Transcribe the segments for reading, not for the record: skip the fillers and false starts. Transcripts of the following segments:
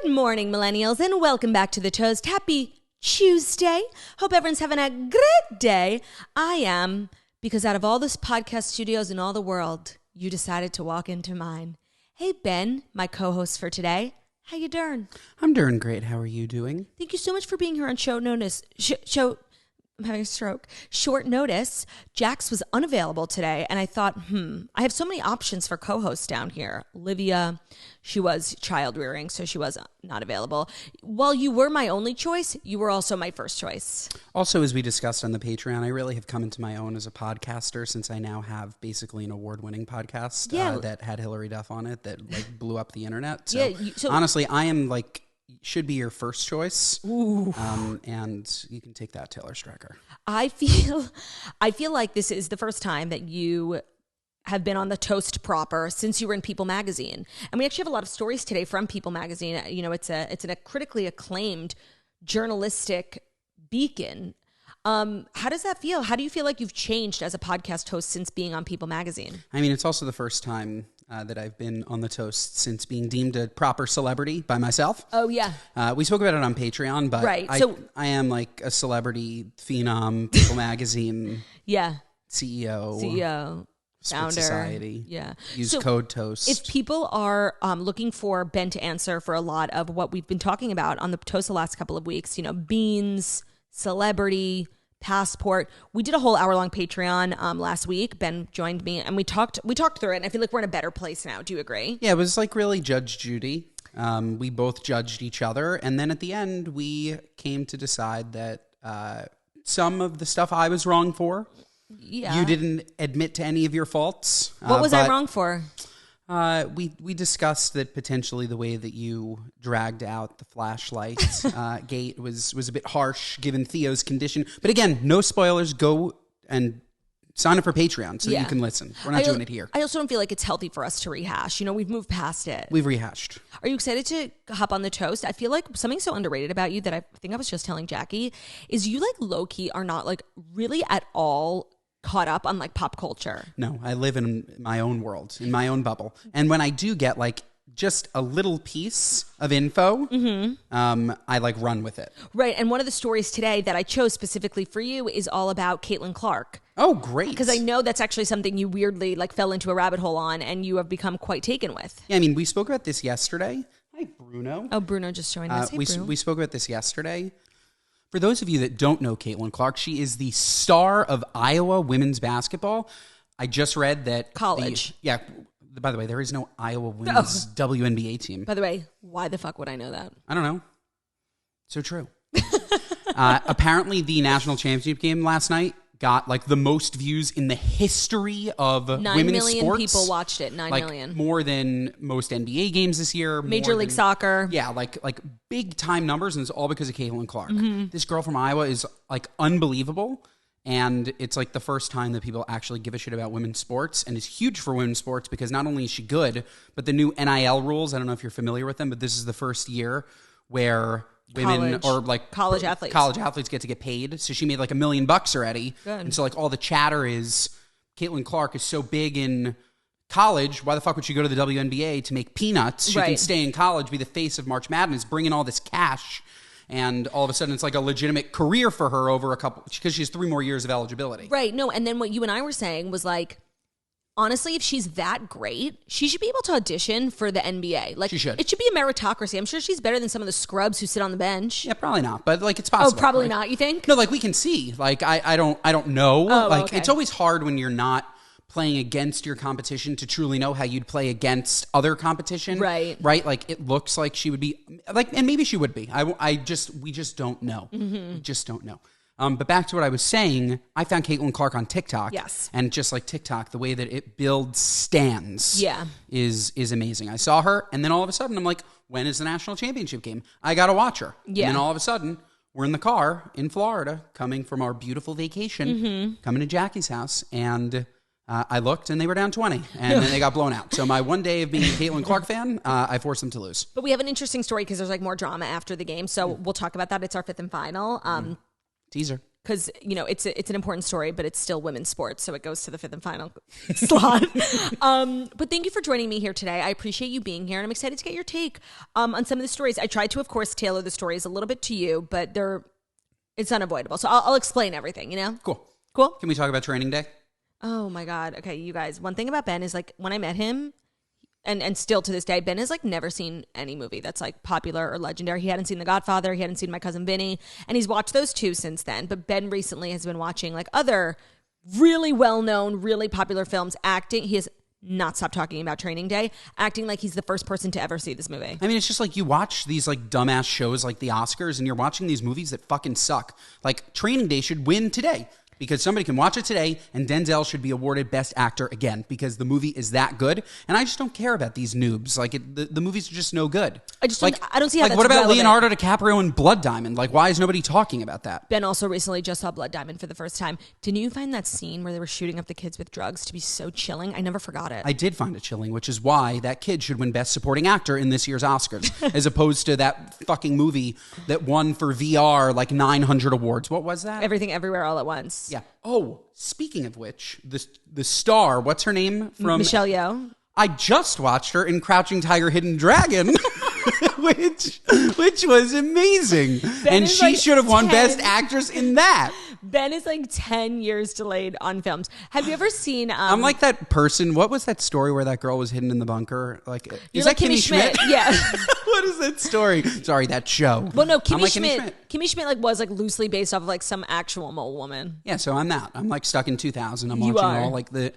Morning, millennials, and welcome back to The Toast. Happy Tuesday. Hope everyone's having a great day. I am, because out of all the podcast studios in all the world, you decided to walk into mine. Hey, Ben, my co-host for today. How you doing? I'm doing great. How are you doing? Thank you so much for being here on short notice. I'm having a stroke. Short notice. Jax was unavailable today, and I thought, I have so many options for co-hosts down here. Olivia, she was child rearing, so she was not available. While you were my only choice, you were also my first choice. Also, as we discussed on the Patreon, I really have come into my own as a podcaster since I now have basically an award-winning podcast that had Hillary Duff on it that like blew up the internet. So, honestly, I am like should be your first choice. Ooh. And you can take that, Taylor Strecker. I feel like this is the first time that you have been on the Toast proper since you were in People Magazine. And we actually have a lot of stories today from People Magazine. You know, it's a critically acclaimed journalistic beacon. How does that feel? How do you feel like you've changed as a podcast host since being on People Magazine? I mean, it's also the first time that I've been on the Toast since being deemed a proper celebrity by myself. Oh, yeah. We spoke about it on Patreon, but right. I am like a celebrity phenom, People Magazine CEO, founder. Society. Yeah. Use code Toast. If people are looking for Ben to answer for a lot of what we've been talking about on the Toast the last couple of weeks, you know, beans, celebrity, passport. We did a whole hour-long Patreon last week. Ben joined me, and we talked through it, and I feel like we're in a better place now. Do you agree? Yeah, it was like really Judge Judy. We both judged each other, and then at the end, we came to decide that some of the stuff I was wrong for. Yeah. You didn't admit to any of your faults. What was I wrong for? We discussed that potentially the way that you dragged out the flashlight gate was a bit harsh given Theo's condition. But again, no spoilers. Go and sign up for Patreon so that you can listen. We're not doing it here. I also don't feel like it's healthy for us to rehash. You know, we've moved past it. We've rehashed. Are you excited to hop on the Toast? I feel like something so underrated about you that I think I was just telling Jackie is you like low-key are not like really at all caught up on like pop culture. No, I live in my own world, in my own bubble. And when I do get like just a little piece of info, I like run with it. Right. And one of the stories today that I chose specifically for you is all about Caitlin Clark. Oh, great. Because I know that's actually something you weirdly like fell into a rabbit hole on and you have become quite taken with. Yeah, I mean, we spoke about this yesterday. Hi, Bruno. Oh, Bruno just joined us. Hey, we spoke about this yesterday. For those of you that don't know Caitlin Clark, she is the star of Iowa women's basketball. I just read that college. By the way, there is no Iowa women's WNBA team. By the way, why the fuck would I know that? I don't know. So true. Apparently, the national championship game last night got like the most views in the history of women's sports. 9 million people watched it. 9 million. More than most NBA games this year. Major League Soccer. Yeah, like big time numbers, and it's all because of Caitlin Clark. This girl from Iowa is like unbelievable, and it's like the first time that people actually give a shit about women's sports, and it's huge for women's sports because not only is she good, but the new NIL rules, I don't know if you're familiar with them, but this is the first year where women or like college athletes get to get paid. So she made like $1 million already. Good. And so like all the chatter is Caitlin Clark is so big in college. Why the fuck would she go to the WNBA to make peanuts? She can stay in college, be the face of March Madness, bring in all this cash. And all of a sudden it's like a legitimate career for her over because she has 3 more years of eligibility. Right. No. And then what you and I were saying was like, honestly, if she's that great, she should be able to audition for the NBA. Like, she should. It should be a meritocracy. I'm sure she's better than some of the scrubs who sit on the bench. Yeah, probably not. But like, it's possible. Oh, probably not. You think? No, like we can see. Like, I don't know. Oh, like, okay. It's always hard when you're not playing against your competition to truly know how you'd play against other competition. Right. Like, it looks like she would be like, and maybe she would be. We just don't know. We just don't know. But back to what I was saying, I found Caitlin Clark on TikTok. Yes. And just like TikTok, the way that it builds stands is amazing. I saw her, and then all of a sudden, I'm like, when is the national championship game? I got to watch her. Yeah. And then all of a sudden, we're in the car in Florida, coming from our beautiful vacation, coming to Jackie's house, and I looked, and they were down 20, and then they got blown out. So my one day of being a Caitlin Clark fan, I forced them to lose. But we have an interesting story because there's like more drama after the game, so we'll talk about that. It's our 5th and final. Teaser. because, you know, it's an important story, but it's still women's sports, so it goes to the fifth and final slot. But thank you for joining me here today. I appreciate you being here, and I'm excited to get your take on some of the stories. I tried to, of course, tailor the stories a little bit to you, but it's unavoidable. So I'll explain everything, you know? Cool. Can we talk about training day? Oh, my God. Okay, you guys, one thing about Ben is, like, when I met him, and still to this day, Ben has like never seen any movie that's like popular or legendary. He hadn't seen The Godfather. He hadn't seen My Cousin Vinny. And he's watched those two since then. But Ben recently has been watching like other really well-known, really popular films, acting. He has not stopped talking about Training Day, acting like he's the first person to ever see this movie. I mean, it's just like you watch these like dumbass shows like the Oscars and you're watching these movies that fucking suck. Like Training Day should win today. Because somebody can watch it today, and Denzel should be awarded Best Actor again because the movie is that good. And I just don't care about these noobs. Like the movies are just no good. I don't see how like that's what about relevant. Leonardo DiCaprio and Blood Diamond? Like why is nobody talking about that? Ben also recently just saw Blood Diamond for the first time. Didn't you find that scene where they were shooting up the kids with drugs to be so chilling? I never forgot it. I did find it chilling, which is why that kid should win Best Supporting Actor in this year's Oscars, as opposed to that fucking movie that won for VR like 900 awards. What was that? Everything Everywhere All at Once. Yeah. Oh, speaking of which, the star, what's her name from Michelle Yeoh? I just watched her in Crouching Tiger, Hidden Dragon, which was amazing. And she like should have won 10. Best Actress in that. Ben is like 10 years delayed on films. Have you ever seen... I'm like that person. What was that story where that girl was hidden in the bunker? Like, You're is like that Kimmy Schmidt? Yeah. What is that story? Sorry, that show. Well, no, I'm like Kimmy Schmidt like was like loosely based off of like some actual mole woman. Yeah, so I'm that. I'm like stuck in 2000. I'm You watching are. all like the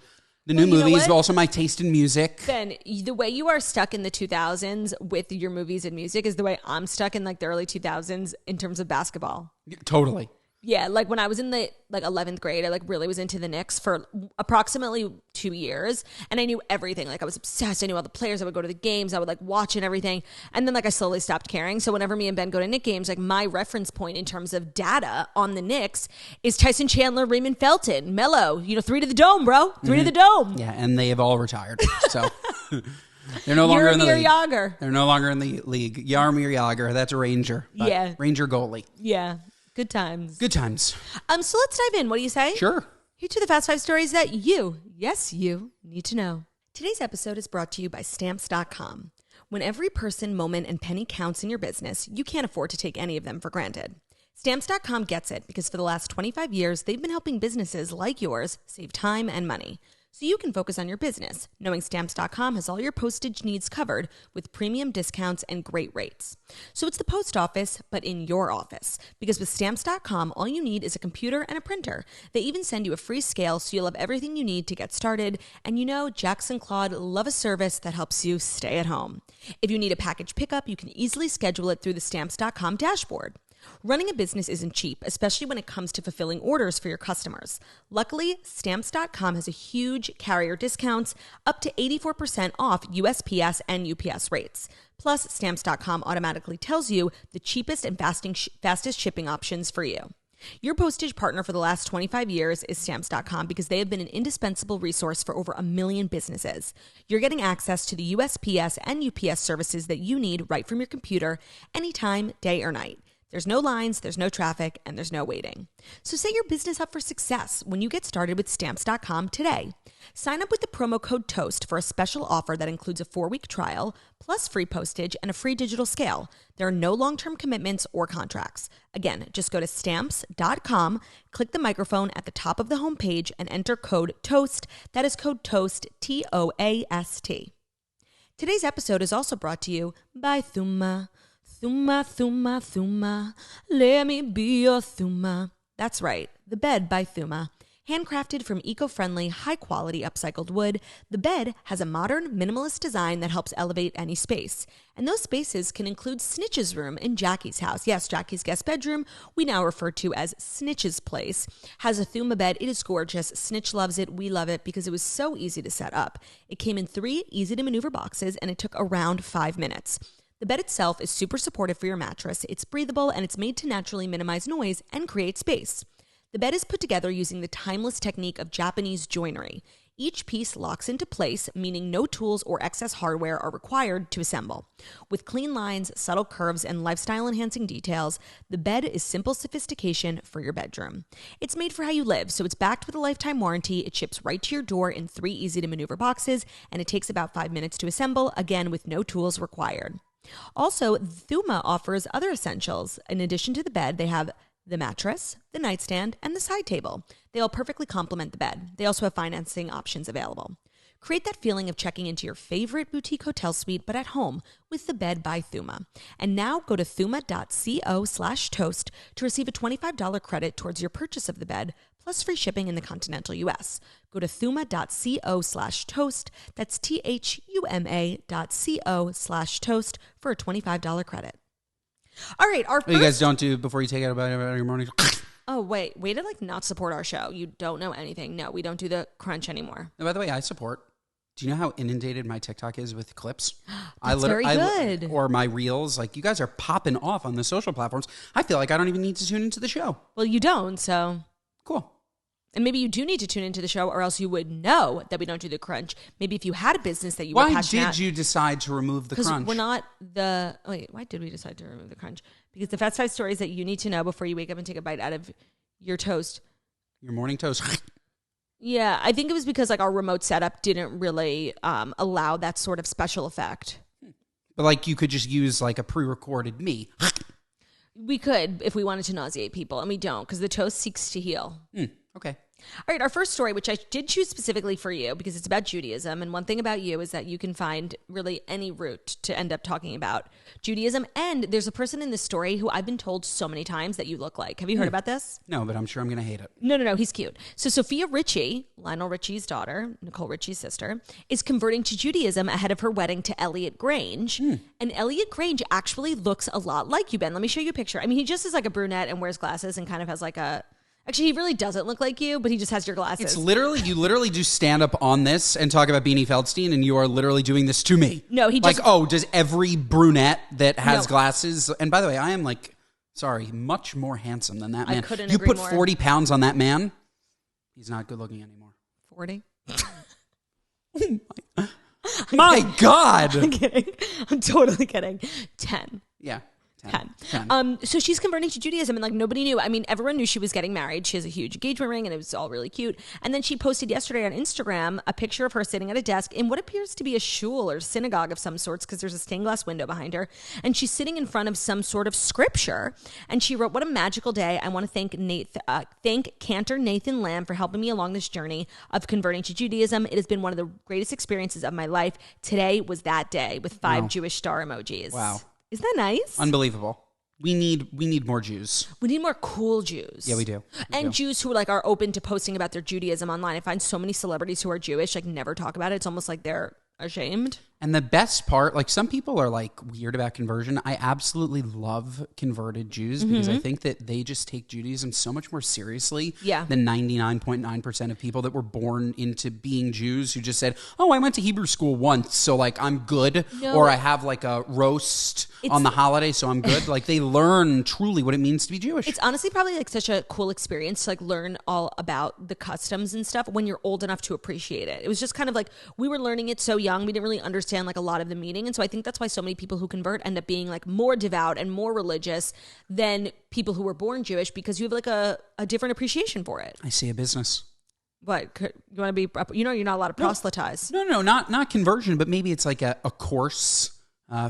new movies, but also my taste in music. Ben, the way you are stuck in the 2000s with your movies and music is the way I'm stuck in like the early 2000s in terms of basketball. Totally. Yeah, like when I was in the like 11th grade, I like really was into the Knicks for approximately 2 years, and I knew everything. Like I was obsessed. I knew all the players. I would go to the games. I would like watch and everything. And then like I slowly stopped caring. So whenever me and Ben go to Knicks games, like my reference point in terms of data on the Knicks is Tyson Chandler, Raymond Felton, Melo. You know, 3 to the dome, bro. 3 to the dome. Yeah, and they have all retired. So they're no longer in the league. Yager. They're no longer in the league. Jaromir Jagr, that's a Ranger. Yeah. Ranger goalie. Yeah. Good times. Good times. So let's dive in. What do you say? Sure. Here to the Fast 5 stories that you need to know. Today's episode is brought to you by Stamps.com. When every person, moment, and penny counts in your business, you can't afford to take any of them for granted. Stamps.com gets it because for the last 25 years, they've been helping businesses like yours save time and money. So you can focus on your business, knowing Stamps.com has all your postage needs covered with premium discounts and great rates. So it's the post office, but in your office. Because with Stamps.com, all you need is a computer and a printer. They even send you a free scale, so you'll have everything you need to get started. And you know, Jax and Claude love a service that helps you stay at home. If you need a package pickup, you can easily schedule it through the Stamps.com dashboard. Running a business isn't cheap, especially when it comes to fulfilling orders for your customers. Luckily, Stamps.com has a huge carrier discounts, up to 84% off USPS and UPS rates. Plus, Stamps.com automatically tells you the cheapest and fastest shipping options for you. Your postage partner for the last 25 years is Stamps.com because they have been an indispensable resource for over 1 million businesses. You're getting access to the USPS and UPS services that you need right from your computer, anytime, day or night. There's no lines, there's no traffic, and there's no waiting. So set your business up for success when you get started with Stamps.com today. Sign up with the promo code TOAST for a special offer that includes a 4-week trial, plus free postage and a free digital scale. There are no long-term commitments or contracts. Again, just go to Stamps.com, click the microphone at the top of the homepage, and enter code TOAST. That is code TOAST, T-O-A-S-T. Today's episode is also brought to you by Thuma. Thuma, Thuma, Thuma, let me be your Thuma. That's right, the bed by Thuma. Handcrafted from eco-friendly, high-quality upcycled wood, the bed has a modern, minimalist design that helps elevate any space. And those spaces can include Snitch's room in Jackie's house. Yes, Jackie's guest bedroom, we now refer to as Snitch's place, has a Thuma bed. It is gorgeous. Snitch loves it. We love it because it was so easy to set up. It came in 3 easy-to-maneuver boxes, and it took around 5 minutes. The bed itself is super supportive for your mattress. It's breathable, and it's made to naturally minimize noise and create space. The bed is put together using the timeless technique of Japanese joinery. Each piece locks into place, meaning no tools or excess hardware are required to assemble. With clean lines, subtle curves, and lifestyle-enhancing details, the bed is simple sophistication for your bedroom. It's made for how you live, so it's backed with a lifetime warranty. It ships right to your door in 3 easy-to-maneuver boxes, and it takes about 5 minutes to assemble, again with no tools required. Also, Thuma offers other essentials. In addition to the bed, they have the mattress, the nightstand, and the side table. They all perfectly complement the bed. They also have financing options available. Create that feeling of checking into your favorite boutique hotel suite, but at home with the bed by Thuma. And now go to thuma.co/toast to receive a $25 credit towards your purchase of the bed, plus free shipping in the continental U.S. Go to thuma.co/toast. That's THUMA.co/toast for a $25 credit. All right, our first... You guys don't do before you take out about your morning. Oh, wait. Way to not support our show. You don't know anything. No, we don't do the crunch anymore. And by the way, I support. Do you know how inundated my TikTok is with clips? That's very good. Or my reels. Like, you guys are popping off on the social platforms. I feel like I don't even need to tune into the show. Well, you don't, so... Cool. And maybe you do need to tune into the show, or else you would know that we don't do the crunch. Maybe if you had a business that you were passionate... Why did you decide to remove the crunch? Because we're not the... Wait, why did we decide to remove the crunch? Because the Fast 5 stories that you need to know before you wake up and take a bite out of your toast. Your morning toast. Yeah, I think it was because our remote setup didn't really allow that sort of special effect. But you could just use a pre-recorded me. We could if we wanted to nauseate people, and we don't because the toast seeks to heal. Okay. All right, our first story, which I did choose specifically for you because it's about Judaism. And one thing about you is that you can find really any route to end up talking about Judaism. And there's a person in this story who I've been told so many times that you look like. Have you heard about this? No, but I'm sure I'm going to hate it. No. He's cute. So Sofia Richie, Lionel Richie's daughter, Nicole Richie's sister, is converting to Judaism ahead of her wedding to Elliot Grainge. And Elliot Grainge actually looks a lot like you, Ben. Let me show you a picture. I mean, he just is like a brunette and wears glasses and kind of has a... Actually, he really doesn't look like you, but he just has your glasses. It's literally, you literally do stand up on this and talk about Beanie Feldstein, and you are literally doing this to me. No, he just... does every brunette that has glasses... And by the way, I am much more handsome than that man. I couldn't You agree put more. 40 pounds on that man, he's not good looking anymore. 40? My God! I'm kidding. I'm totally kidding. 10. Yeah. 10. So she's converting to Judaism and nobody knew. I mean, everyone knew she was getting married. She has a huge engagement ring and it was all really cute. And then she posted yesterday on Instagram a picture of her sitting at a desk in what appears to be a shul or synagogue of some sorts because there's a stained glass window behind her. And she's sitting in front of some sort of scripture. And she wrote, "What a magical day. I want to thank Cantor Nathan Lamb for helping me along this journey of converting to Judaism. It has been one of the greatest experiences of my life. Today was that day," with 5 Jewish star emojis. Wow. Isn't that nice? Unbelievable. We need more Jews. We need more cool Jews. Yeah, we do. Jews who are open to posting about their Judaism online. I find so many celebrities who are Jewish never talk about it. It's almost like they're ashamed. And the best part, some people are weird about conversion. I absolutely love converted Jews because I think that they just take Judaism so much more seriously than 99.9% of people that were born into being Jews who just said, "Oh, I went to Hebrew school once, so I'm good," or I have a roast on the holiday, so I'm good. They learn truly what it means to be Jewish. It's honestly probably such a cool experience to learn all about the customs and stuff when you're old enough to appreciate it. It was just kind of we were learning it so young, we didn't really understand a lot of the meaning. And so I think that's why so many people who convert end up being more devout and more religious than people who were born Jewish because you have a different appreciation for it. I see a business. What? You want to be, you're not allowed to proselytize. No, not conversion, but maybe it's a course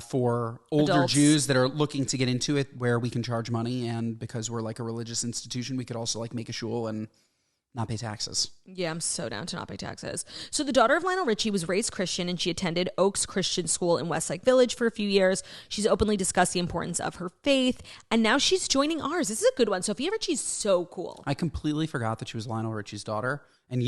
for older Adults. Jews that are looking to get into it where we can charge money. And because we're a religious institution, we could also make a shul and not pay taxes. Yeah, I'm so down to not pay taxes. So the daughter of Lionel Richie was raised Christian and she attended Oaks Christian School in Westlake Village for a few years. She's openly discussed the importance of her faith and now she's joining ours. This is a good one. Sofia Richie's so cool. I completely forgot that she was Lionel Richie's daughter. And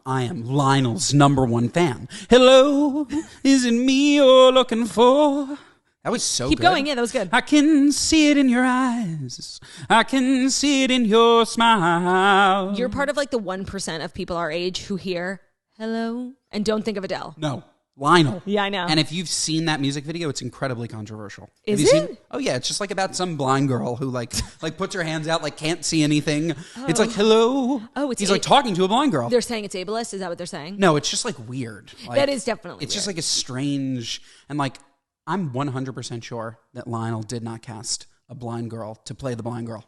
I am Lionel's #1 fan. Hello, is it me you're looking for? That was so Keep good. going. Yeah, that was good. I can see it in your eyes. I can see it in your smile. You're part of the 1% of people our age who hear hello and don't think of Adele. No. Lionel. Yeah, I know. And if you've seen that music video, it's incredibly controversial. Is Have you it? Seen? Oh yeah, it's just like about some blind girl who like puts her hands out, like can't see anything. It's like, hello. Oh, he's like talking to a blind girl. They're saying it's ableist. Is that what they're saying? No, it's just like weird. Like, that is definitely It's weird. just like a strange, and like I'm 100% sure that Lionel did not cast a blind girl to play the blind girl.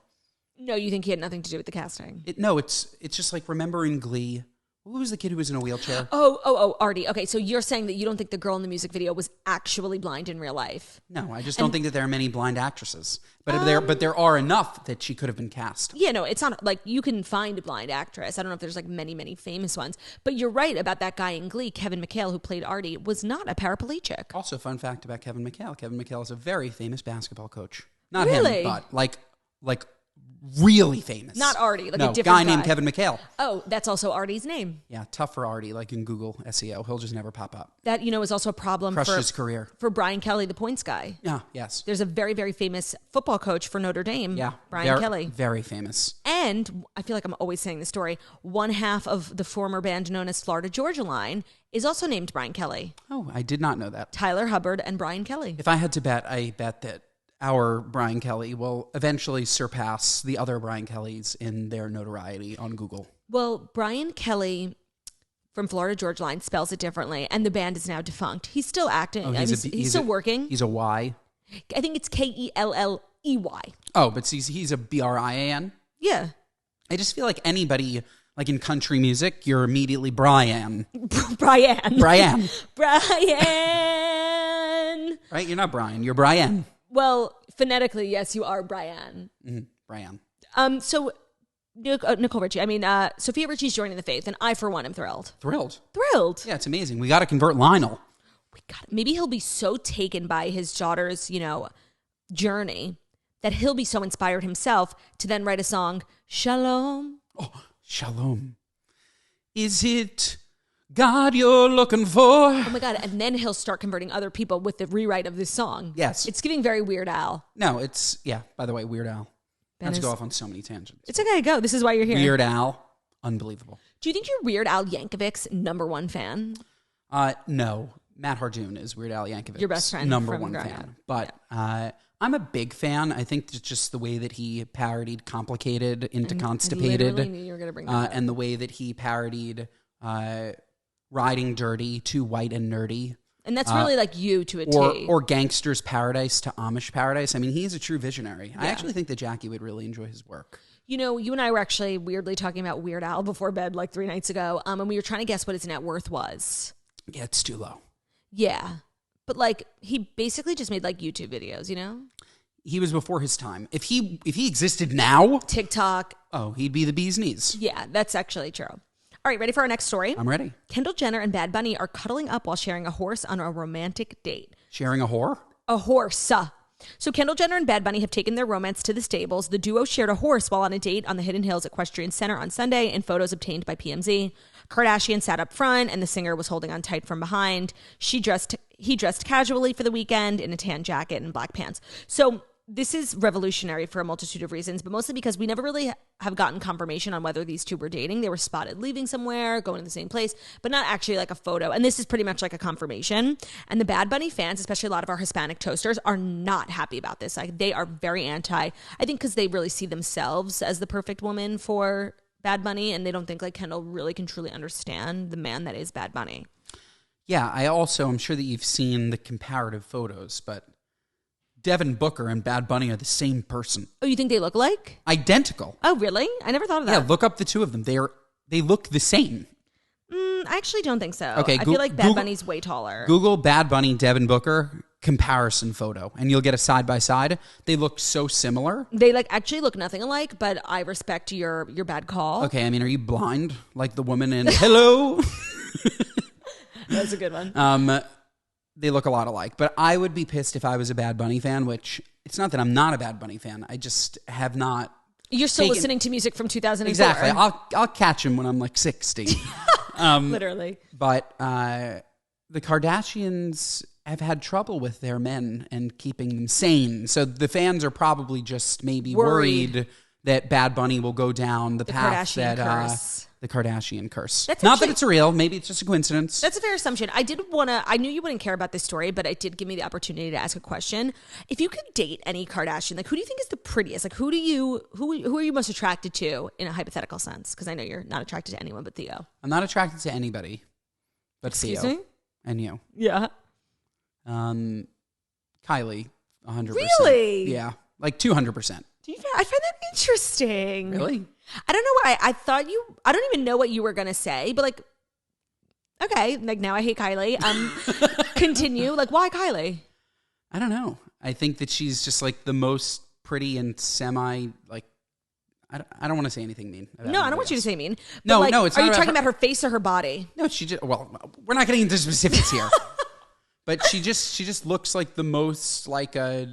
No, you think he had nothing to do with the casting? No, it's just like, remember in Glee, who was the kid who was in a wheelchair? Oh, Artie. Okay, so you're saying that you don't think the girl in the music video was actually blind in real life? No, I just don't think that there are many blind actresses. But there are enough that she could have been cast. Yeah, no, it's not like you can find a blind actress. I don't know if there's like many famous ones. But you're right about that guy in Glee, Kevin McHale, who played Artie, was not a paraplegic. Also, fun fact about Kevin McHale. Kevin McHale is a very famous basketball coach. Not Really? him, but like really famous. Not Artie, like no, a different guy. named Kevin McHale. Oh, that's also Artie's name. Yeah, tough for Artie, like in Google SEO. He'll just never pop up. That, is also a problem Crushed his career. for Brian Kelly, the points guy. Yeah, yes. There's a very, very famous football coach for Notre Dame, Yeah. Brian Kelly. Very famous. And I feel like I'm always saying the story. One half of the former band known as Florida Georgia Line is also named Brian Kelly. Oh, I did not know that. Tyler Hubbard and Brian Kelly. If I had to bet, I bet that our Brian Kelly will eventually surpass the other Brian Kellys in their notoriety on Google. Well, Brian Kelly from Florida Georgia Line spells it differently, and the band is now defunct. He's still acting. Oh, he's still working. He's a Y. I think it's Kelley. Oh, but he's a Brian. Yeah. I just feel like anybody, like in country music, you're immediately Brian. Brian. Brian. Brian. Right? You're not Brian. You're Brian. Well, phonetically, yes, you are Brian. Mm-hmm. Brian. So Nicole Richie, Sofia Richie's joining the faith, and I, for one, am thrilled. Thrilled. Yeah, it's amazing. We got to convert Lionel. Maybe he'll be so taken by his daughter's, journey that he'll be so inspired himself to then write a song, Shalom. Oh, Shalom. Is it God you're looking for? Oh my God. And then he'll start converting other people with the rewrite of this song. Yes. It's giving very Weird Al. No, it's, yeah, by the way, Weird Al. Let's go off on so many tangents. It's okay, go. This is why you're here. Weird Al, unbelievable. Do you think you're Weird Al Yankovic's #1 fan? No. Matt Hardoon is Weird Al Yankovic's Your best friend number from one growing fan. up. But I'm a big fan. I think it's just the way that he parodied Complicated into Constipated. I literally knew you were going to bring that up. And the way that he parodied Riding Dirty to White and Nerdy. And that's really like you to a T. Or Gangster's Paradise to Amish Paradise. I mean, he's a true visionary. Yeah. I actually think that Jackie would really enjoy his work. You and I were actually weirdly talking about Weird Al before bed like 3 nights ago, and we were trying to guess what his net worth was. Yeah, it's too low. Yeah. But like he basically just made like YouTube videos, He was before his time. If he existed now, TikTok. oh, he'd be the bee's knees. Yeah, that's actually true. All right, ready for our next story? I'm ready. Kendall Jenner and Bad Bunny are cuddling up while sharing a horse on a romantic date. Sharing a whore? A horse. So Kendall Jenner and Bad Bunny have taken their romance to the stables. The duo shared a horse while on a date on the Hidden Hills Equestrian Center on Sunday in photos obtained by PMZ. Kardashian sat up front and the singer was holding on tight from behind. He dressed casually for the weekend in a tan jacket and black pants. So this is revolutionary for a multitude of reasons, but mostly because we never really have gotten confirmation on whether these two were dating. They were spotted leaving somewhere, going to the same place, but not actually like a photo. And this is pretty much like a confirmation. And the Bad Bunny fans, especially a lot of our Hispanic toasters, are not happy about this. Like they are very anti, I think because they really see themselves as the perfect woman for Bad Bunny, and they don't think like Kendall really can truly understand the man that is Bad Bunny. Yeah, I'm sure that you've seen the comparative photos, but Devin Booker and Bad Bunny are the same person. Oh, you think they look alike? Identical. Oh, really? I never thought of that. Yeah, look up the two of them. They look the same. I actually don't think so. Okay, I feel like Bad Bunny's way taller. Google Bad Bunny, Devin Booker comparison photo, and you'll get a side by side. They look so similar. They like actually look nothing alike, but I respect your bad call. Okay, I mean, are you blind like the woman in Hello? That's a good one. They look a lot alike, but I would be pissed if I was a Bad Bunny fan, which it's not that I'm not a Bad Bunny fan. I just have not. You're still listening to music from 2004. Exactly. I'll catch him when I'm like 60. Literally. But the Kardashians have had trouble with their men and keeping them sane. So the fans are probably just maybe worried that Bad Bunny will go down the path Kardashian that curse. The Kardashian curse. That's Not actually, that it's real. Maybe it's just a coincidence. That's a fair assumption. I knew you wouldn't care about this story, but it did give me the opportunity to ask a question. If you could date any Kardashian, like who do you think is the prettiest? Like who are you most attracted to in a hypothetical sense? Because I know you're not attracted to anyone but Theo. I'm not attracted to anybody but Excuse Theo me? and you. Yeah. Kylie, 100%. Really? Yeah, like 200%. I find that interesting. Really? I don't know why. I don't even know what you were going to say, but like, okay, like now I hate Kylie. Continue. Like, why Kylie? I don't know. I think that she's just like the most pretty and semi, like, I don't want to say anything mean. No, I don't want you to say mean. But No, like, no, it's are not you about talking her. about her face or her body? No, we're not getting into specifics here. But she just looks like the most like a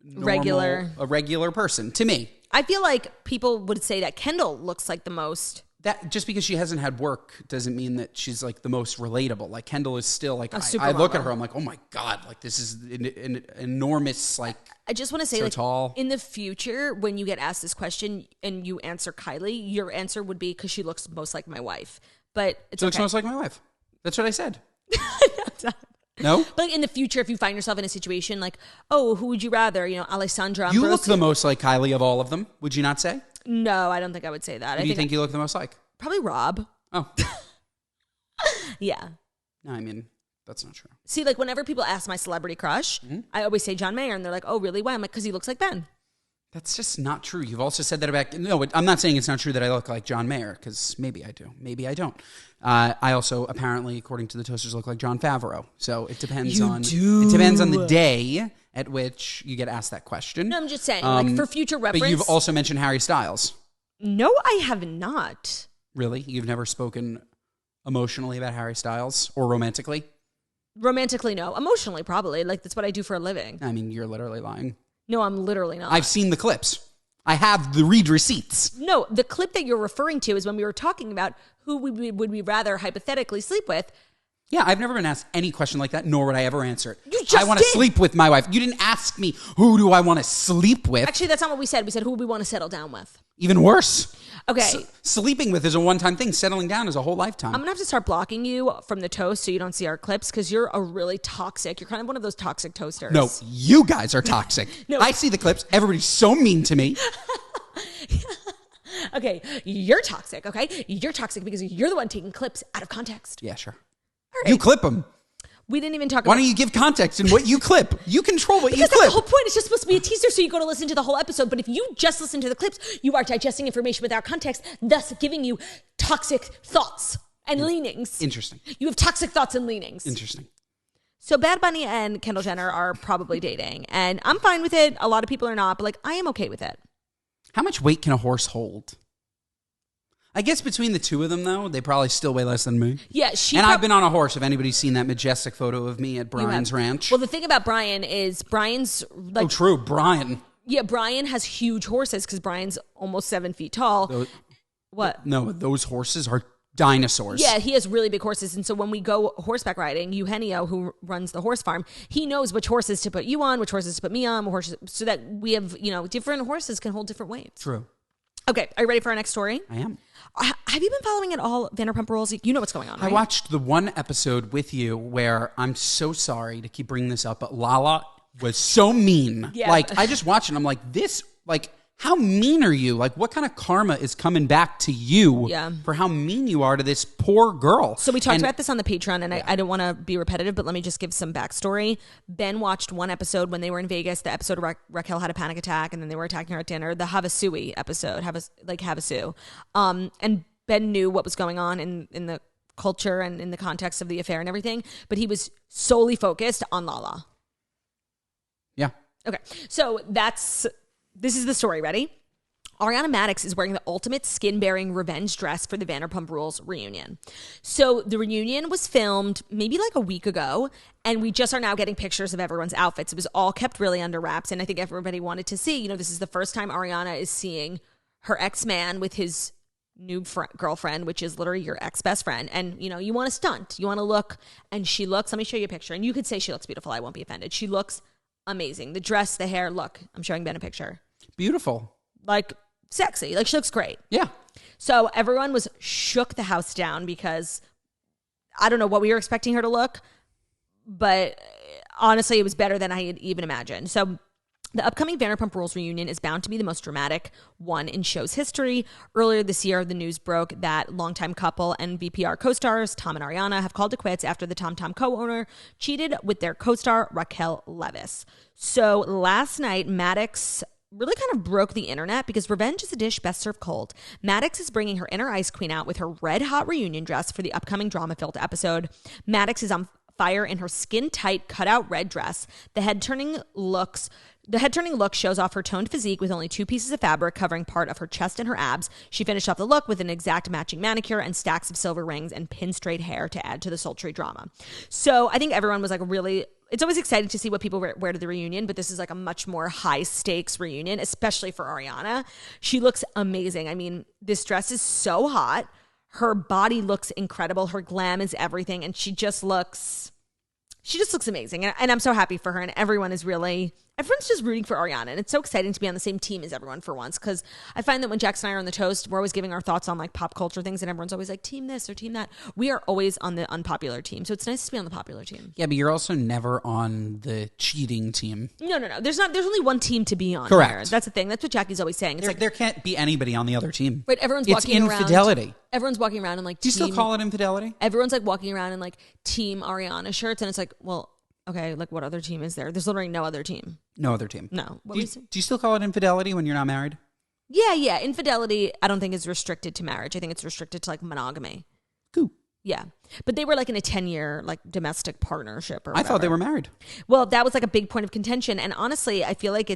regular person to me. I feel like people would say that Kendall looks like the most. That just because she hasn't had work doesn't mean that she's like the most relatable. Like Kendall is still like I look at her, I'm like, oh my god, like this is an enormous like. I just want to say, so like, tall. In the future, when you get asked this question and you answer Kylie, your answer would be because she looks most like my wife. But She looks okay. most like my wife. That's what I said. That's not- No? But like in the future, if you find yourself in a situation like, oh, who would you rather? You know, Alessandra You Ambrosio? look the most like Kylie of all of them. Would you not say? No, I don't think I would say that. Who do you think you look the most like? Probably Rob. Oh. Yeah. No, I mean, that's not true. See, like whenever people ask my celebrity crush, I always say John Mayer, and they're like, oh, really? Why? I'm like, because he looks like Ben. That's just not true. You've also said that about... No, I'm not saying it's not true that I look like John Mayer, because maybe I do. Maybe I don't. I also, apparently, according to the Toasters, look like Jon Favreau. So it depends It depends on the day at which you get asked that question. No, I'm just saying, like for future reference. But you've also mentioned Harry Styles. No, I have not. Really? You've never spoken emotionally about Harry Styles or romantically? Romantically, no. Emotionally, probably. Like that's what I do for a living. I mean, you're literally lying. No, I'm literally not. I've seen the clips. I have the read receipts. No, the clip that you're referring to is when we were talking about who would we rather hypothetically sleep with. Yeah, I've never been asked any question like that, nor would I ever answer it. You just I want to did. sleep with my wife. You didn't ask me, who do I want to sleep with? Actually, that's not what we said. We said, who would we want to settle down with? Even worse. Okay. Sleeping with is a one-time thing. Settling down is a whole lifetime. I'm going to have to start blocking you from the toast so you don't see our clips because you're a really toxic. You're kind of one of those toxic toasters. No, you guys are toxic. No. I see the clips. Everybody's so mean to me. Okay, you're toxic, okay? You're toxic because you're the one taking clips out of context. Yeah, sure. All right. You clip them. We didn't even talk Why about... don't you give context in what you clip? You control what Because you that's clip. the whole point. It's just supposed to be a teaser so you go to listen to the whole episode. But if you just listen to the clips, you are digesting information without context, thus giving you toxic thoughts and leanings. Interesting. You have toxic thoughts and leanings. Interesting. So Bad Bunny and Kendall Jenner are probably dating. And I'm fine with it. A lot of people are not. But like, I am okay with it. How much weight can a horse hold? I guess between the two of them, though, they probably still weigh less than me. Yeah, I've been on a horse. If anybody's seen that majestic photo of me at Brian's ranch. Well, the thing about Brian is Brian's like... Oh, true. Brian. Yeah, Brian has huge horses because Brian's almost 7 feet tall. What? No, those horses are dinosaurs. Yeah, he has really big horses. And so when we go horseback riding, Eugenio, who runs the horse farm, he knows which horses to put you on, which horses to put me on, so that we have, different horses can hold different weights. True. Okay, are you ready for our next story? I am. Have you been following at all Vanderpump Rules? You know what's going on, right? I watched the one episode with you where I'm so sorry to keep bringing this up, but Lala was so mean. Yeah. Like, I just watched it and I'm like, how mean are you? Like, what kind of karma is coming back to you for how mean you are to this poor girl? So we talked about this on the Patreon, and I don't want to be repetitive, but let me just give some backstory. Ben watched one episode when they were in Vegas, the episode of Raquel had a panic attack, and then they were attacking her at dinner, the Havasui episode, Havasu. And Ben knew what was going on in the culture and in the context of the affair and everything, but he was solely focused on Lala. Yeah. Okay, so this is the story. Ready? Ariana Madix is wearing the ultimate skin-bearing revenge dress for the Vanderpump Rules reunion. So the reunion was filmed maybe like a week ago, and we just are now getting pictures of everyone's outfits. It was all kept really under wraps, and I think everybody wanted to see, this is the first time Ariana is seeing her ex-man with his new girlfriend, which is literally your ex-best friend. And, you want to stunt. You want to look, and she looks, let me show you a picture, and you could say she looks beautiful. I won't be offended. She looks amazing. The dress, the hair, look. I'm showing Ben a picture. Beautiful. Like, sexy. Like, she looks great. Yeah. So everyone was shook the house down because I don't know what we were expecting her to look, but honestly, it was better than I had even imagined. So the upcoming Vanderpump Rules reunion is bound to be the most dramatic one in show's history. Earlier this year, the news broke that longtime couple and VPR co-stars Tom and Ariana have called it quits after the Tom Tom co-owner cheated with their co-star Raquel Leviss. So last night, Madix really kind of broke the internet because revenge is a dish best served cold. Madix is bringing her inner ice queen out with her red hot reunion dress for the upcoming drama-filled episode. Madix is on fire in her skin-tight cutout red dress. The head-turning look shows off her toned physique with only 2 pieces of fabric covering part of her chest and her abs. She finished off the look with an exact matching manicure and stacks of silver rings and pin-straight hair to add to the sultry drama. So I think everyone was like really... It's always exciting to see what people wear to the reunion, but this is like a much more high-stakes reunion, especially for Ariana. She looks amazing. I mean, this dress is so hot. Her body looks incredible. Her glam is everything, and she just looks amazing. And I'm so happy for her, and everyone's just rooting for Ariana. And it's so exciting to be on the same team as everyone for once, because I find that when Jax and I are on the toast, we're always giving our thoughts on like pop culture things, and everyone's always like team this or team that. We are always on the unpopular team. So it's nice to be on the popular team. Yeah, but you're also never on the cheating team. No. There's only one team to be on. Correct. Here. That's the thing. That's what Jackie's always saying. It's there can't be anybody on the other team. Right. Everyone's it's walking around. infidelity. Everyone's walking around and like, do you still call it infidelity? Everyone's like walking around in like team Ariana shirts, and it's like, well, okay, like what other team is there? There's literally no other team. No other team. No. Do you still call it infidelity when you're not married? Yeah. Infidelity, I don't think is restricted to marriage. I think it's restricted to like monogamy. Cool. Yeah. But they were like in a 10-year like domestic partnership or whatever. I thought they were married. Well, that was like a big point of contention. And honestly, I feel like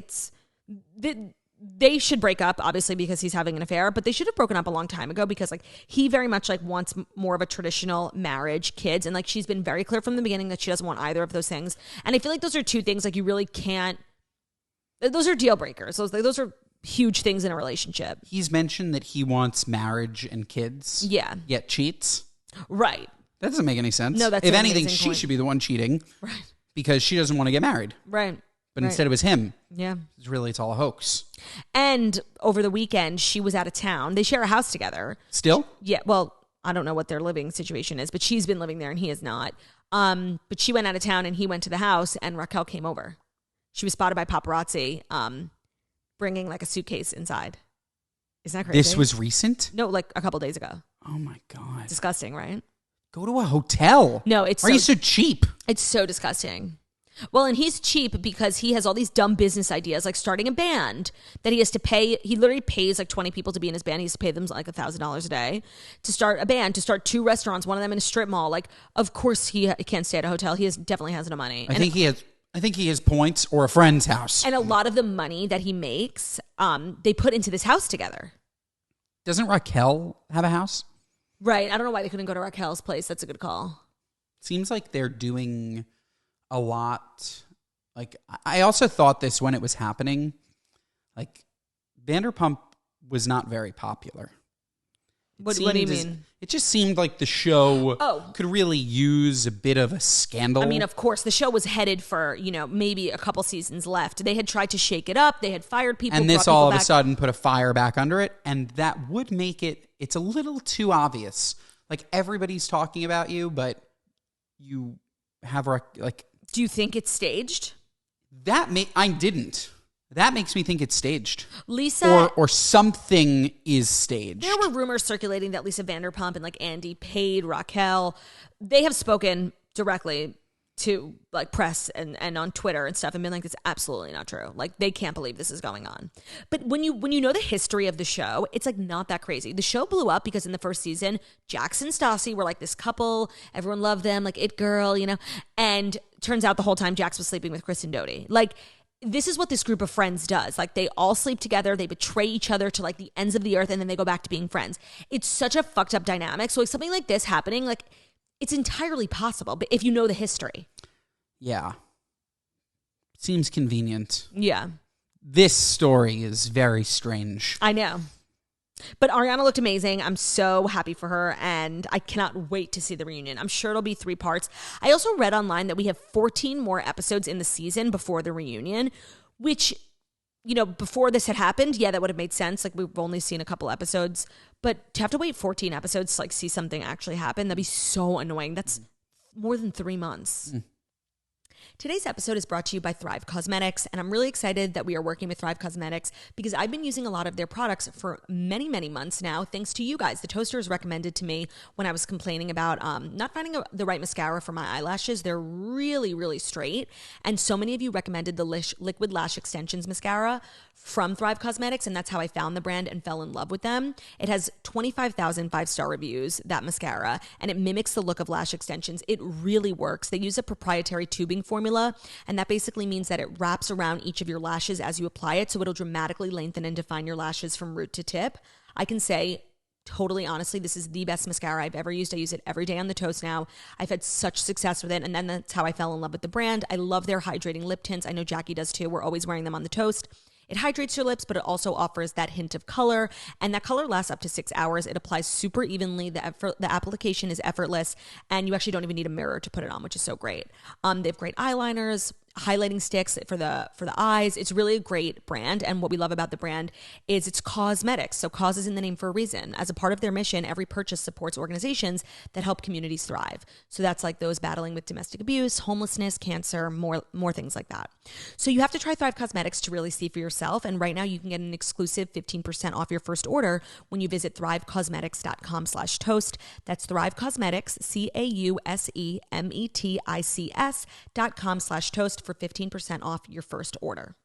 they should break up, obviously, because he's having an affair, but they should have broken up a long time ago because like he very much like wants more of a traditional marriage, kids, and like she's been very clear from the beginning that she doesn't want either of those things. And I feel like those are two things like you really can't, those are deal breakers. Those are huge things in a relationship. He's mentioned that he wants marriage and kids. Yeah. Yet cheats. Right. That doesn't make any sense. No, that's if an anything, amazing she point. should be the one cheating. Right. Because she doesn't want to get married. Right. But instead it was him. Yeah. It's all a hoax. And over the weekend, she was out of town. They share a house together. Still? Yeah. Well, I don't know what their living situation is, but she's been living there and he is not. But she went out of town and he went to the house and Raquel came over. She was spotted by paparazzi bringing like a suitcase inside. Isn't that crazy? This was recent? No, like a couple days ago. Oh my God. Disgusting, right? Go to a hotel. No, it's Why are you so cheap? It's so disgusting. Well, and he's cheap because he has all these dumb business ideas, like starting a band that he has to pay. He literally pays like 20 people to be in his band. He has to pay them like $1,000 a day to start a band, to start 2 restaurants, one of them in a strip mall. Like, of course he can't stay at a hotel. He definitely has no money. I think he has points or a friend's house. And a lot of the money that he makes, they put into this house together. Doesn't Raquel have a house? Right. I don't know why they couldn't go to Raquel's place. That's a good call. Seems like they're doing a lot. Like, I also thought this when it was happening. Like, Vanderpump was not very popular. What do you mean? It just seemed like the show could really use a bit of a scandal. I mean, of course, the show was headed for, maybe a couple seasons left. They had tried to shake it up. They had fired people. And this all of a sudden put a fire back under it. And that would make it's a little too obvious. Like, everybody's talking about you, but you have like... Do you think it's staged? I didn't. That makes me think it's staged. Lisa... Or something is staged. There were rumors circulating that Lisa Vanderpump and like Andy paid Raquel. They have spoken directly to like press and on Twitter and stuff and been like, it's absolutely not true. Like, they can't believe this is going on. But when you know the history of the show, it's like not that crazy. The show blew up because in the first season, Jax and Stassi were like this couple. Everyone loved them, like it girl, and turns out the whole time Jax was sleeping with Kristen Doty. Like, this is what this group of friends does. Like, they all sleep together. They betray each other to like the ends of the earth, and then they go back to being friends. It's such a fucked up dynamic. So like something like this happening, like it's entirely possible, but if you know the history. Yeah. Seems convenient. Yeah. This story is very strange. I know. But Ariana looked amazing. I'm so happy for her, and I cannot wait to see the reunion. I'm sure it'll be 3 parts. I also read online that we have 14 more episodes in the season before the reunion, which before this had happened, yeah, that would have made sense. Like, we've only seen a couple episodes, but to have to wait 14 episodes to like see something actually happen, that'd be so annoying. That's more than 3 months. Today's episode is brought to you by Thrive Cosmetics, and I'm really excited that we are working with Thrive Cosmetics because I've been using a lot of their products for many, many months now, thanks to you guys. The toasters recommended to me when I was complaining about not finding the right mascara for my eyelashes. They're really, really straight, and so many of you recommended the Liquid Lash Extensions mascara from Thrive Cosmetics, and that's how I found the brand and fell in love with them. It has 25,000 5-star reviews, that mascara, and it mimics the look of lash extensions. It really works. They use a proprietary tubing formula, and that basically means that it wraps around each of your lashes as you apply it, so it'll dramatically lengthen and define your lashes from root to tip. I can say, totally honestly, this is the best mascara I've ever used. I use it every day on the toast now. I've had such success with it, and then that's how I fell in love with the brand. I love their hydrating lip tints. I know Jackie does too. We're always wearing them on the toast. It hydrates your lips, but it also offers that hint of color, and that color lasts up to 6 hours. It applies super evenly. The application is effortless, and you actually don't even need a mirror to put it on, which is so great. They have great eyeliners, highlighting sticks for the eyes. It's really a great brand, and what we love about the brand is it's cosmetics. So cause is in the name for a reason. As a part of their mission, every purchase supports organizations that help communities thrive. So that's like those battling with domestic abuse, homelessness, cancer, more things like that. So you have to try Thrive Cosmetics to really see for yourself, and right now you can get an exclusive 15% off your first order when you visit thrivecosmetics.com/toast. That's Thrive Cosmetics, CAUSEMETICS.com/toast for 15% off your first order.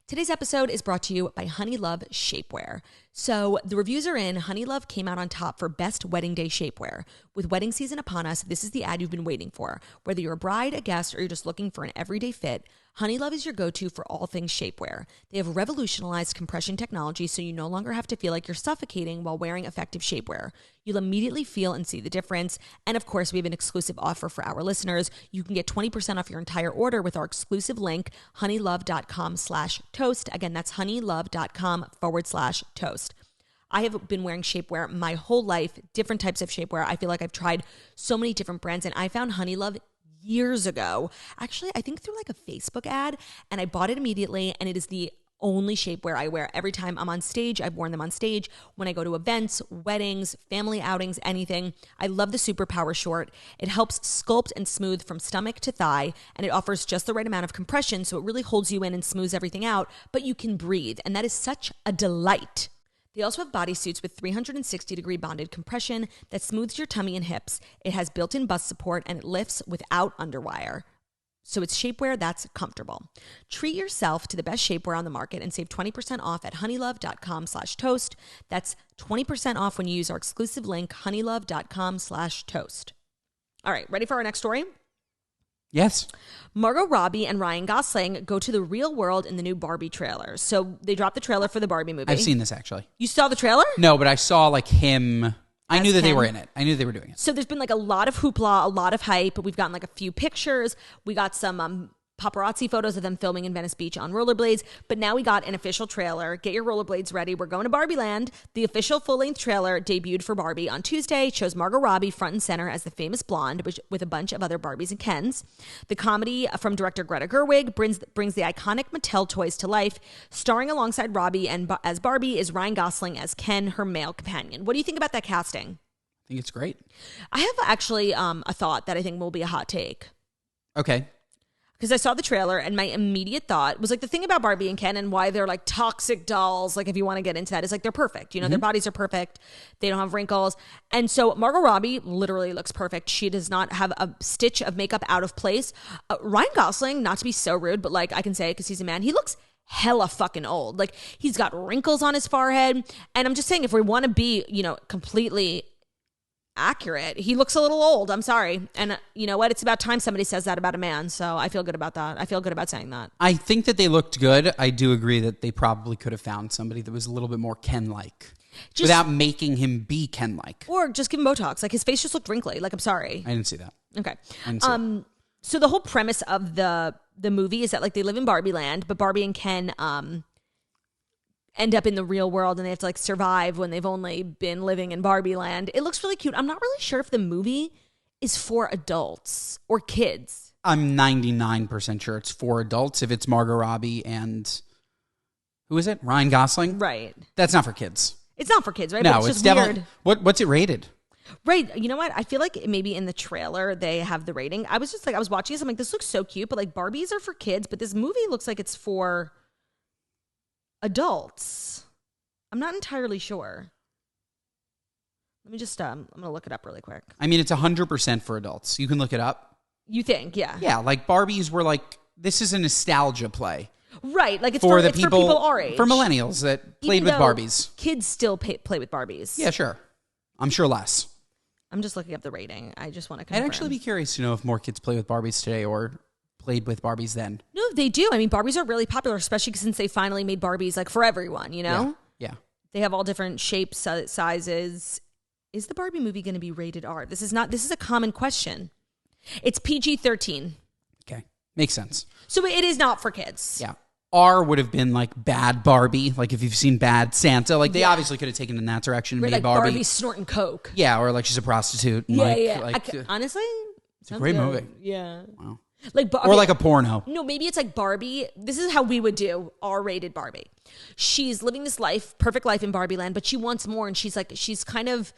Today's episode is brought to you by Honeylove Shapewear. So the reviews are in. Honeylove came out on top for best wedding day shapewear. With wedding season upon us, this is the ad you've been waiting for. Whether you're a bride, a guest, or you're just looking for an everyday fit, Honeylove is your go-to for all things shapewear. They have revolutionized compression technology so you no longer have to feel like you're suffocating while wearing effective shapewear. You'll immediately feel and see the difference. And of course, we have an exclusive offer for our listeners. You can get 20% off your entire order with our exclusive link, honeylove.com/toast. Again, that's honeylove.com/toast. I have been wearing shapewear my whole life, different types of shapewear. I feel like I've tried so many different brands, and I found Honeylove years ago. Actually, I think through like a Facebook ad, and I bought it immediately, and it is the only shapewear I wear every time I'm on stage. I've worn them on stage when I go to events, weddings, family outings, anything. I love the Superpower short. It helps sculpt and smooth from stomach to thigh, and it offers just the right amount of compression, so it really holds you in and smooths everything out, but you can breathe, and that is such a delight. They also have bodysuits with 360-degree bonded compression that smooths your tummy and hips. It has built-in bust support, and it lifts without underwire. So it's shapewear that's comfortable. Treat yourself to the best shapewear on the market and save 20% off at honeylove.com/toast. That's 20% off when you use our exclusive link, honeylove.com/toast. All right, ready for our next story? Yes. Margot Robbie and Ryan Gosling go to the real world in the new Barbie trailer. So they dropped the trailer for the Barbie movie. I've seen this, actually. You saw the trailer? No, but I saw like him. I knew that they were in it. I knew they were doing it. So there's been like a lot of hoopla, a lot of hype. We've gotten like a few pictures. We got some paparazzi photos of them filming in Venice Beach on rollerblades. But now we got an official trailer. Get your rollerblades ready. We're going to Barbie Land. The official full-length trailer debuted for Barbie on Tuesday. It shows Margot Robbie front and center as the famous blonde with a bunch of other Barbies and Kens. The comedy from director Greta Gerwig brings the iconic Mattel toys to life. Starring alongside Robbie and as Barbie is Ryan Gosling as Ken, her male companion. What do you think about that casting? I think it's great. I have actually a thought that I think will be a hot take. Okay. Because I saw the trailer and my immediate thought was like the thing about Barbie and Ken and why they're like toxic dolls, like if you want to get into that, is like they're perfect. You know, their bodies are perfect. They don't have wrinkles. And so Margot Robbie literally looks perfect. She does not have a stitch of makeup out of place. Ryan Gosling, not to be so rude, but like I can say it because he's a man, he looks hella fucking old. Like he's got wrinkles on his forehead. And I'm just saying if we want to be, you know, completely accurate, he looks a little old. I'm sorry. And you know what? It's about time somebody says that about a man. So I feel good about that. I feel good about saying that. I think that they looked good. I do agree that they probably could have found somebody that was a little bit more Ken-like without making him be Ken-like. Or just give him Botox. Like his face just looked wrinkly. Like I'm sorry. I didn't see that. Okay. I didn't see that. So the whole premise of the movie is that like they live in Barbie Land, but Barbie and Ken end up in the real world and they have to like survive when they've only been living in Barbie Land. It looks really cute. I'm not really sure if the movie is for adults or kids. I'm 99% sure it's for adults if it's Margot Robbie and Who is it? Ryan Gosling? Right. That's not for kids. It's not for kids, right? No, But it's just definitely... weird. What's it rated? Right. You know what? I feel like maybe in the trailer they have the rating. I was watching this. I'm like, this looks so cute, but like Barbies are for kids, but this movie looks like it's for adults. I'm not entirely sure. Let me just, I'm going to look it up really quick. I mean, it's 100% for adults. You can look it up. You think, yeah. Yeah, like Barbies were like, this is a nostalgia play. Right. Like it's for for people our age. For millennials that played with Barbies. Kids still play with Barbies. Yeah, sure. I'm sure less. I'm just looking up the rating. I just want to confirm. I'd actually be curious to know if more kids play with Barbies today or played with Barbies then. No, they do. I mean, Barbies are really popular, especially since they finally made Barbies like for everyone, you know? Yeah. They have all different shapes, sizes. Is the Barbie movie going to be rated R? This is a common question. It's PG-13. Okay. Makes sense. So it is not for kids. Yeah. R would have been like Bad Barbie, like if you've seen Bad Santa. Like they obviously could have taken it in that direction and made like Barbie snorting coke. Yeah, or like she's a prostitute. And Honestly, it's a great movie. Yeah. Wow. Or like a porno. No, maybe it's like Barbie. This is how we would do R-rated Barbie. She's living this life, perfect life in Barbie land, but she wants more, and she's kind of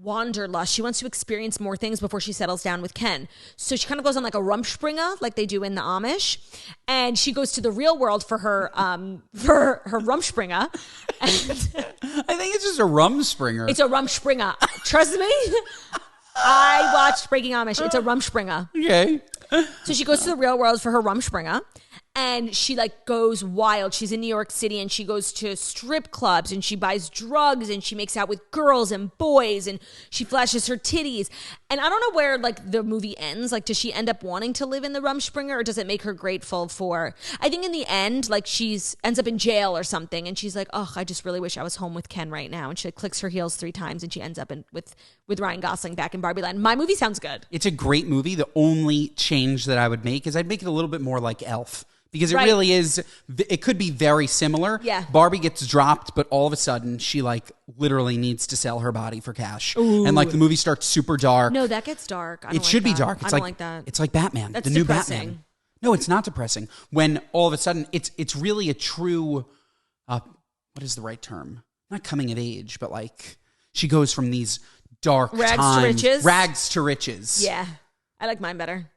wanderlust. She wants to experience more things before she settles down with Ken. So she kind of goes on like a Rumspringa, like they do in the Amish, and she goes to the real world for her Rumspringa. I think it's just a Rumspringer. It's a Rumspringa. Trust me. I watched Breaking Amish. It's a Rumspringa. Okay. So she goes to the real world for her Rumspringa, and she like goes wild. She's in New York City, and she goes to strip clubs, and she buys drugs, and she makes out with girls and boys, and she flashes her titties. And I don't know where like the movie ends. Like, does she end up wanting to live in the Rumspringa, or does it make her grateful for? I think in the end, like ends up in jail or something, and she's like, "Oh, I just really wish I was home with Ken right now." And she like, clicks her heels 3 times, and she ends up with Ryan Gosling back in Barbie Land. My movie sounds good. It's a great movie. The only change that I would make is I'd make it a little bit more like Elf. Because it really is, it could be very similar. Yeah. Barbie gets dropped, but all of a sudden she like literally needs to sell her body for cash. Ooh. And like the movie starts super dark. No, that gets dark. It should be dark. I don't like that. It's like Batman, That's the new depressing. Batman. No, it's not depressing. When all of a sudden it's really a true, what is the right term? Not coming of age, but like she goes from these dark rags to riches. Yeah. I like mine better.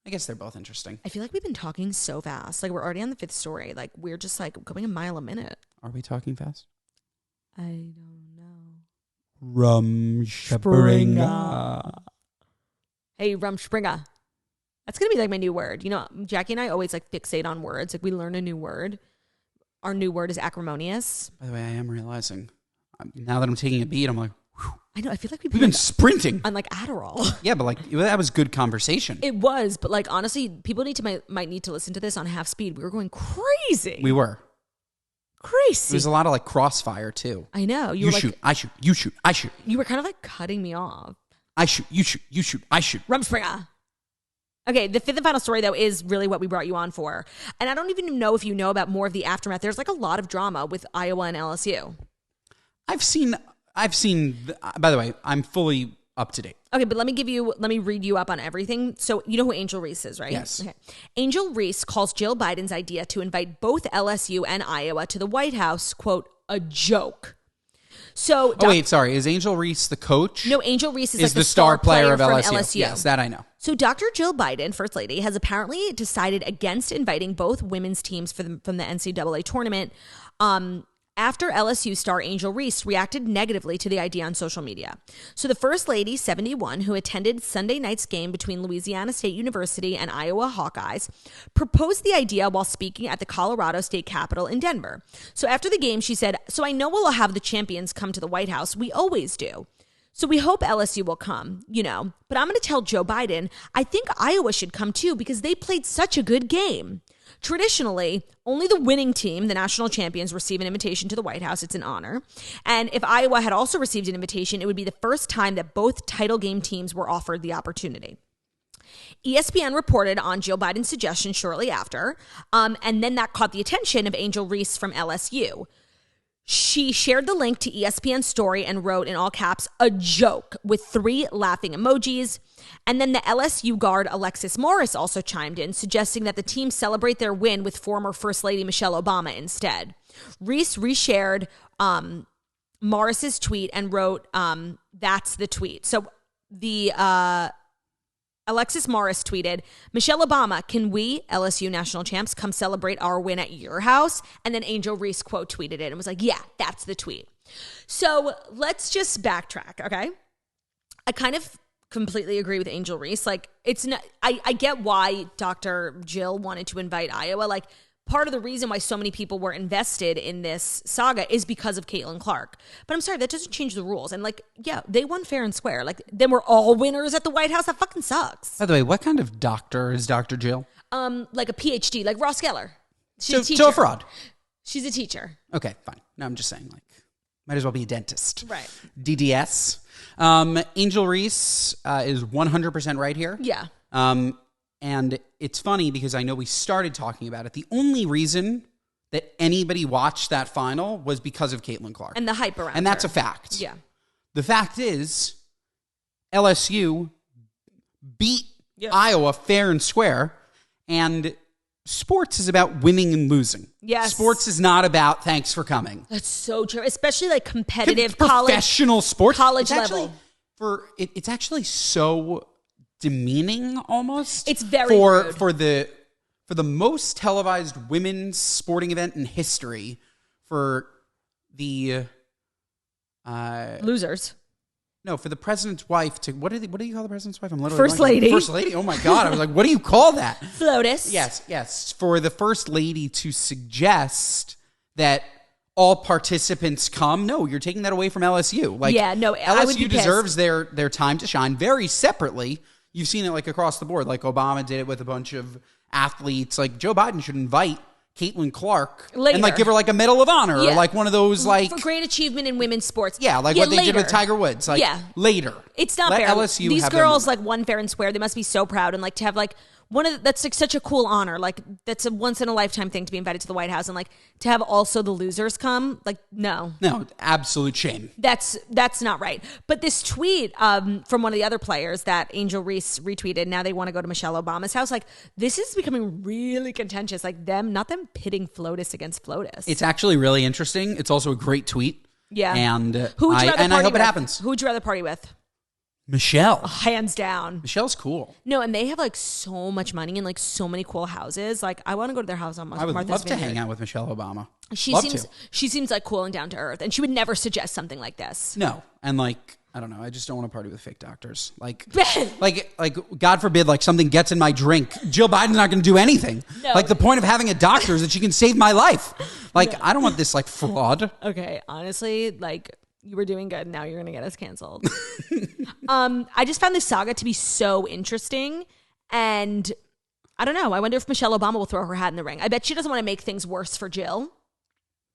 I guess they're both interesting. I feel like we've been talking so fast. Like we're already on the 5th story. Like we're just like going a mile a minute. Are we talking fast? I don't know. Rumspringa. Hey, Rumspringa. That's going to be like my new word. You know, Jackie and I always like fixate on words. Like we learn a new word. Our new word is acrimonious. By the way, I am realizing now that I'm taking a beat, I'm like, whew. I know. I feel like we've been sprinting on like Adderall. Yeah, but like that was good conversation. It was, but like honestly, people might need to listen to this on half speed. We were going crazy. We were crazy. There's a lot of like crossfire too. I know. You shoot, I shoot. You shoot, I shoot. You were kind of like cutting me off. I shoot, you shoot, you shoot, I shoot. Rumspringa. Okay, the 5th and final story though is really what we brought you on for, and I don't even know if you know about more of the aftermath. There's like a lot of drama with Iowa and LSU. I've seen. By the way, I'm fully up to date. Okay, but let me read you up on everything. So you know who Angel Reese is, right? Yes. Okay. Angel Reese calls Jill Biden's idea to invite both LSU and Iowa to the White House, quote, a joke. So wait, sorry. Is Angel Reese the coach? No, Angel Reese is like the star player of from LSU. Yes, that I know. So Dr. Jill Biden, First Lady, has apparently decided against inviting both women's teams from the NCAA tournament. After LSU star Angel Reese reacted negatively to the idea on social media. So the First Lady, 71, who attended Sunday night's game between Louisiana State University and Iowa Hawkeyes, proposed the idea while speaking at the Colorado State Capitol in Denver. So after the game, she said, "So I know we'll have the champions come to the White House. We always do. So we hope LSU will come, but I'm going to tell Joe Biden, I think Iowa should come too because they played such a good game. Traditionally, only the winning team, the national champions, receive an invitation to the White House. It's an honor. And if Iowa had also received an invitation, it would be the first time that both title game teams were offered the opportunity." ESPN reported on Jill Biden's suggestion shortly after, and then that caught the attention of Angel Reese from LSU. She shared the link to ESPN's story and wrote in all caps, a joke with 3 laughing emojis. And then the LSU guard Alexis Morris also chimed in, suggesting that the team celebrate their win with former First Lady Michelle Obama instead. Reese reshared Morris's tweet and wrote, that's the tweet. So the Alexis Morris tweeted, Michelle Obama, can we, LSU national champs, come celebrate our win at your house? And then Angel Reese quote tweeted it and was like, yeah, that's the tweet. So let's just backtrack, okay? I kind of completely agree with Angel Reese. Like, it's not, I get why Dr. Jill wanted to invite Iowa. Like, part of the reason why so many people were invested in this saga is because of Caitlin Clark. But I'm sorry, that doesn't change the rules. And like, yeah, they won fair and square. Like, then we're all winners at the White House. That fucking sucks. By the way, what kind of doctor is Dr. Jill? Like a PhD, like Ross Geller. She's a teacher. So a fraud. She's a teacher. Okay, fine. No, I'm just saying, like, might as well be a dentist. Right. DDS. Angel Reese is 100% right here. Yeah. And it's funny because I know we started talking about it. The only reason that anybody watched that final was because of Caitlin Clark. And the hype around And that's her. a fact. Yeah. The fact is, LSU beat Iowa fair and square, and sports is about winning and losing. Yes. Sports is not about thanks for coming. That's so true. Especially like competitive professional sports. College it's level. It's actually so demeaning almost. It's very rude. For the most televised women's sporting event in history, for the losers. No, for the president's wife to what do you call the president's wife? I'm literally First lady. First lady. Oh my god! I was like, what do you call that? FLOTUS. Yes. For the first lady to suggest that all participants come. No, you're taking that away from LSU. Like, yeah, no, I would be LSU deserves their time to shine. Very separately, you've seen it like across the board. Like Obama did it with a bunch of athletes. Like Joe Biden should invite Caitlin Clark later. And like give her like a Medal of Honor or like one of those like for great achievement in women's sports. Yeah, like what they did with Tiger Woods. Like later. It's not Let fair. LSU These have girls like won fair and square. They must be so proud and like to have like that's like such a cool honor. Like that's a once in a lifetime thing to be invited to the White House and like to have also the losers come. Like no, absolute shame. That's not right. But this tweet from one of the other players that Angel Reese retweeted. Now they want to go to Michelle Obama's house. Like this is becoming really contentious. Like not them pitting FLOTUS against FLOTUS. It's actually really interesting. It's also a great tweet. Yeah. And who would you rather party I hope with? it happens. Who would you rather party with? Michelle. Hands down. Michelle's cool. No, and they have like so much money and like so many cool houses. Like I want to go to their house on Martha's I would love to Vineyard. hang out with Michelle Obama. She seems like cool and down to earth, and she would never suggest something like this. No, and like I don't know, I just don't want to party with fake doctors. Like God forbid, like something gets in my drink. Jill Biden's not going to do anything. No. Like the point of having a doctor is that she can save my life. Like I don't want this like fraud. Okay, honestly, like. You were doing good. Now you're going to get us canceled. I just found this saga to be so interesting. And I don't know. I wonder if Michelle Obama will throw her hat in the ring. I bet she doesn't want to make things worse for Jill.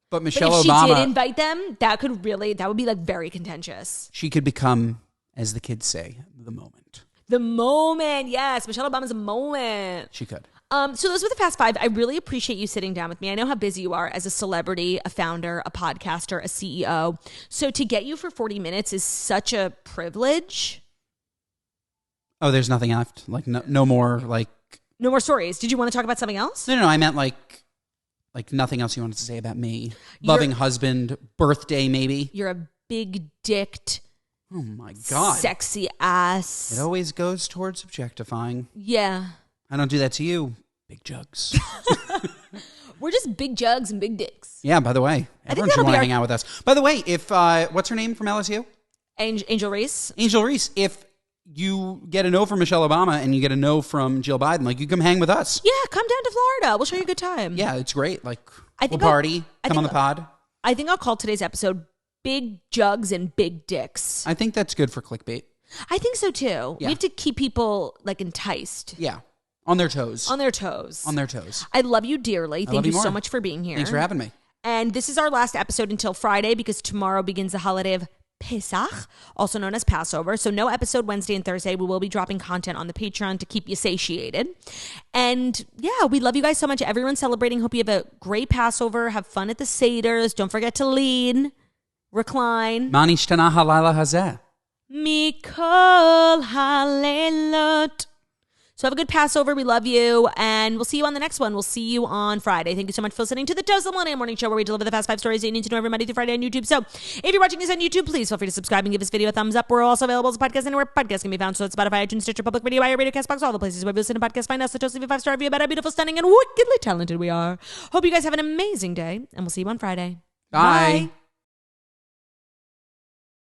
But if Obama, she did invite them, that would be like very contentious. She could become, as the kids say, the moment. The moment. Yes. Michelle Obama's a moment. She could. So those were the Fast Five. I really appreciate you sitting down with me. I know how busy you are as a celebrity, a founder, a podcaster, a CEO. So to get you for 40 minutes is such a privilege. Oh, there's nothing left? Like no more like... No more stories. Did you want to talk about something else? No, I meant like nothing else you wanted to say about me. Loving husband, birthday maybe. You're a big dicked... Oh my God. Sexy ass. It always goes towards objectifying. Yeah. I don't do that to you. Big Jugs. We're just big jugs and big dicks. Yeah, by the way. Everyone should want to hang out with us. By the way, if what's her name from LSU? Angel Reese. Angel Reese. If you get a no from Michelle Obama and you get a no from Jill Biden, like you come hang with us. Yeah, come down to Florida. We'll show you a good time. Yeah, it's great. Like we'll party. Come on the pod. I think I'll call today's episode Big Jugs and Big Dicks. I think that's good for clickbait. I think so too. Yeah. We have to keep people like enticed. Yeah. On their toes. On their toes. On their toes. I love you dearly. Thank you so much for being here. Thanks for having me. And this is our last episode until Friday because tomorrow begins the holiday of Pesach, also known as Passover. So no episode Wednesday and Thursday. We will be dropping content on the Patreon to keep you satiated. And yeah, we love you guys so much. Everyone's celebrating. Hope you have a great Passover. Have fun at the Seders. Don't forget to lean, recline. Ma nishtana halayla hazeh. Mikol Halelot. So have a good Passover. We love you. And we'll see you on the next one. We'll see you on Friday. Thank you so much for listening to the Toast of the Millennial Morning Show, where we deliver the fast 5 stories that you need to know every Monday through Friday on YouTube. So if you're watching this on YouTube, please feel free to subscribe and give this video a thumbs up. We're also available as a podcast anywhere podcasts can be found. So it's Spotify, iTunes, Stitcher, Public Radio, iHeartRadio, CastBox, all the places where you listen to podcasts. Find us. The Toast, leave a 5-star review about how beautiful, stunning, and wickedly talented we are. Hope you guys have an amazing day. And we'll see you on Friday. Bye.